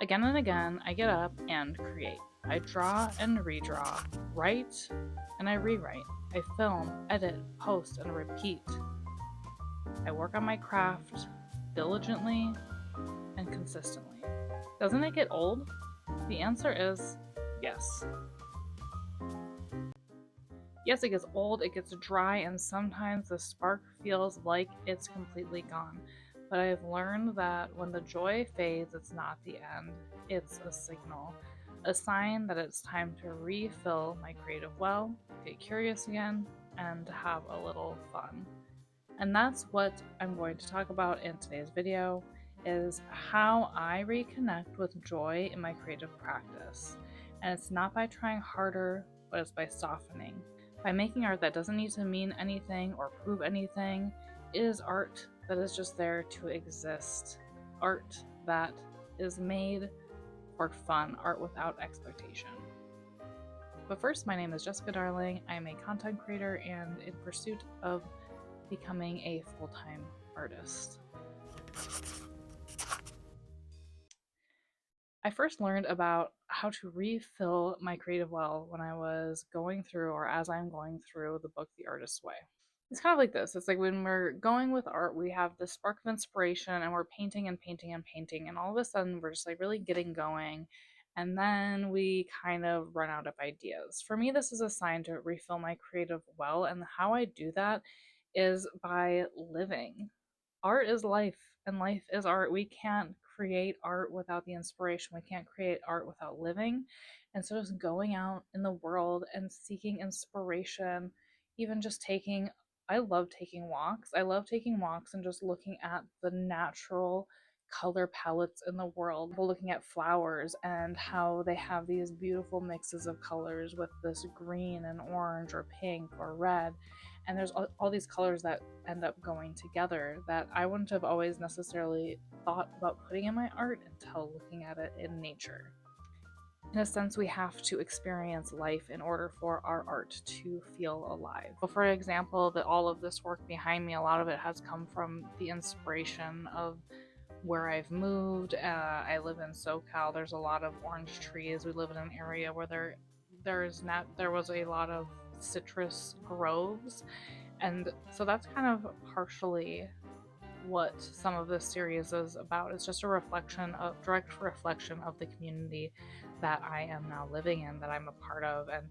Again and again, I get up and create. I draw and redraw, write and I rewrite. I film, edit, post, and repeat. I work on my craft diligently and consistently. Doesn't it get old? The answer is yes. Yes, it gets old, it gets dry, and sometimes the spark feels like it's completely gone. But I've learned that when the joy fades, it's not the end, it's a signal, a sign that it's time to refill my creative well, get curious again, and have a little fun. And that's what I'm going to talk about in today's video, is how I reconnect with joy in my creative practice. And it's not by trying harder, but it's by softening. By making art that doesn't need to mean anything or prove anything. It is art that is just there to exist. Art that is made for fun, art without expectation. But first, my name is Jessica Darling. I'm a content creator and in pursuit of becoming a full-time artist. I first learned about how to refill my creative well when I was going through, or as I'm going through, the book The Artist's Way. It's kind of like this. It's like when we're going with art, we have this spark of inspiration and we're painting and painting and painting, and all of a sudden we're just like really getting going. And then we kind of run out of ideas. For me, this is a sign to refill my creative well. And how I do that is by living. Art is life, and life is art. We can't create art without the inspiration. We can't create art without living. And so just going out in the world and seeking inspiration, even just taking, I love taking walks. I love taking walks and just looking at the natural color palettes in the world, looking at flowers and how they have these beautiful mixes of colors with this green and orange or pink or red. And there's all these colors that end up going together that I wouldn't have always necessarily thought about putting in my art until looking at it in nature. In a sense, we have to experience life in order for our art to feel alive. So for example, all of this work behind me, a lot of it has come from the inspiration of where I've moved. I live in SoCal. There's a lot of orange trees. We live in an area where there was a lot of citrus groves, and so that's kind of partially what some of this series is about. It's just a direct reflection of the community that I am now living in, that I'm a part of. And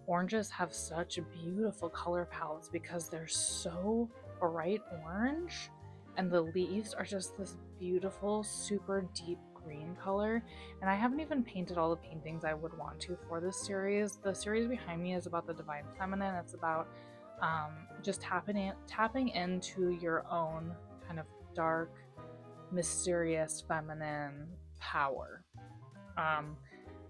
oranges have such beautiful color palettes because they're so bright orange, and the leaves are just this beautiful, super deep green color. And I haven't even painted all the paintings I would want to for this series. The series behind me is about the divine feminine. It's about just tapping into your own kind of dark, mysterious feminine power.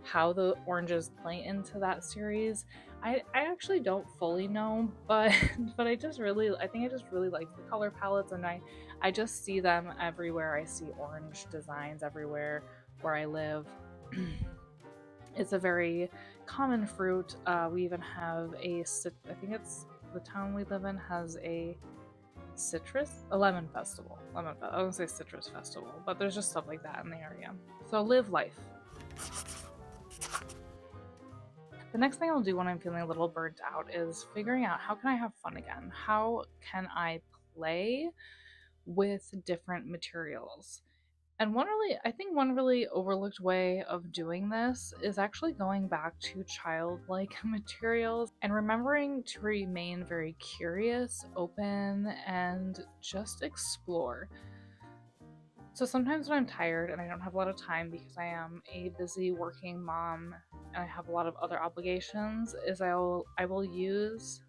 How the oranges play into that series, I actually don't fully know, but but I think I just really like the color palettes, and I just see them everywhere. I see orange designs everywhere where I live. It's a very common fruit. We even have I think it's the town we live in has a lemon festival. I was gonna say citrus festival, but there's just stuff like that in the area. So live life. The next thing I'll do when I'm feeling a little burnt out is figuring out, how can I have fun again? How can I play with different materials? And I think one really overlooked way of doing this is actually going back to childlike materials and remembering to remain very curious, open, and just explore. So sometimes when I'm tired and I don't have a lot of time because I am a busy working mom and I have a lot of other obligations, I will use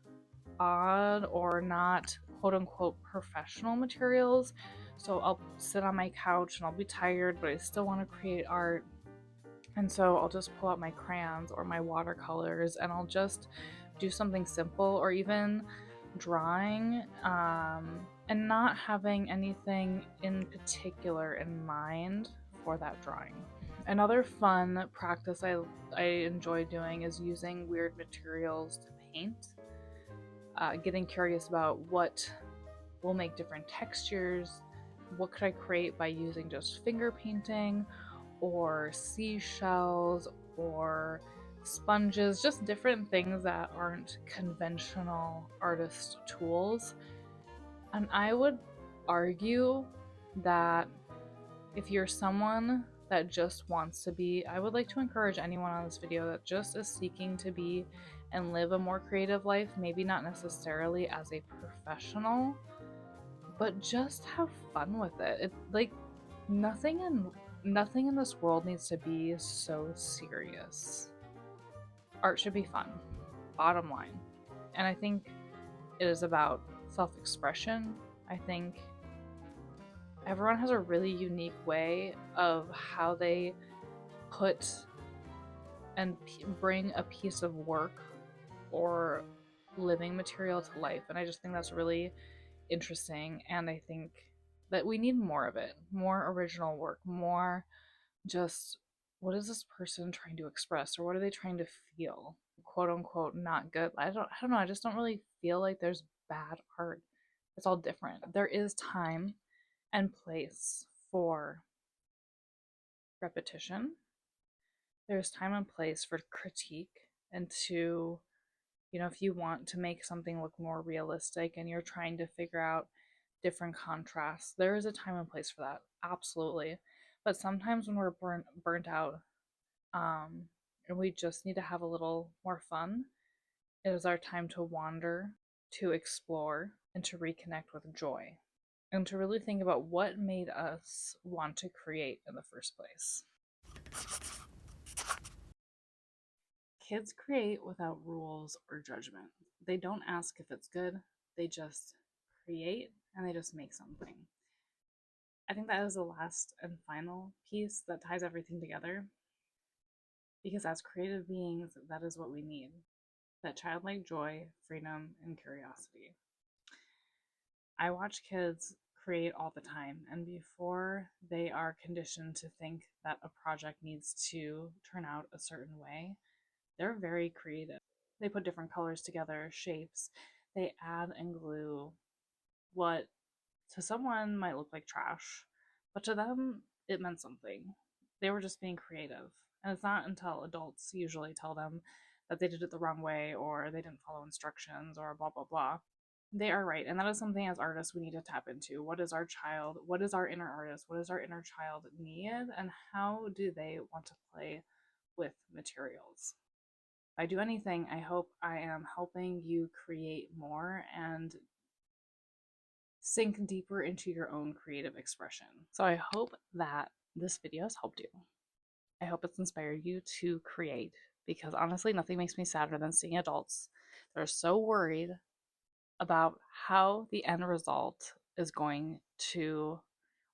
odd or not quote unquote professional materials. So I'll sit on my couch and I'll be tired, but I still want to create art. And so I'll just pull out my crayons or my watercolors and I'll just do something simple, or even drawing, and not having anything in particular in mind for that drawing. Another fun practice I enjoy doing is using weird materials to paint, getting curious about what will make different textures, what could I create by using just finger painting, or seashells or sponges, just different things that aren't conventional artist tools. And I would argue that if you're someone that just wants to be, I would like to encourage anyone on this video that just is seeking to be and live a more creative life, maybe not necessarily as a professional, but just have fun with it. It like nothing in this world needs to be so serious. Art should be fun, bottom line. And I think it is about self-expression. I think everyone has a really unique way of how they put and bring a piece of work or living material to life. And I just think that's really interesting. And I think that we need more of it, more original work, more just what is this person trying to express or what are they trying to feel? Quote unquote not good. I don't know, I just don't really feel like there's bad art. It's all different. There is time and place for repetition. There's time and place for critique and to, if you want to make something look more realistic and you're trying to figure out different contrasts, there is a time and place for that. Absolutely. But sometimes when we're burnt out, and we just need to have a little more fun, it is our time to wander, to explore, and to reconnect with joy, and to really think about what made us want to create in the first place. Kids create without rules or judgment. They don't ask if it's good, they just create and they just make something. I think that is the last and final piece that ties everything together, because as creative beings, that is what we need, that childlike joy, freedom, and curiosity. I watch kids create all the time, and before they are conditioned to think that a project needs to turn out a certain way, they're very creative. They put different colors together, shapes, they add and glue what to someone might look like trash, but to them it meant something. They were just being creative. And it's not until adults usually tell them that they did it the wrong way or they didn't follow instructions or blah blah blah. They are right. And that is something as artists we need to tap into. What is our child? What is our inner artist? What does our inner child need? And how do they want to play with materials? If I do anything, I hope I am helping you create more and sink deeper into your own creative expression. So I hope that this video has helped you. I hope it's inspired you to create, because honestly, nothing makes me sadder than seeing adults that are so worried about how the end result is going to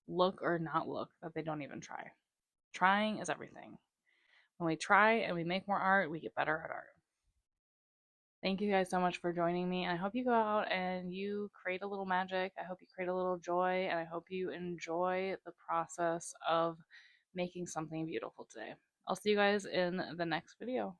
look or not look that they don't even try. Trying is everything. When we try and we make more art, we get better at art. Thank you guys so much for joining me. I hope you go out and you create a little magic. I hope you create a little joy, and I hope you enjoy the process of making something beautiful today. I'll see you guys in the next video.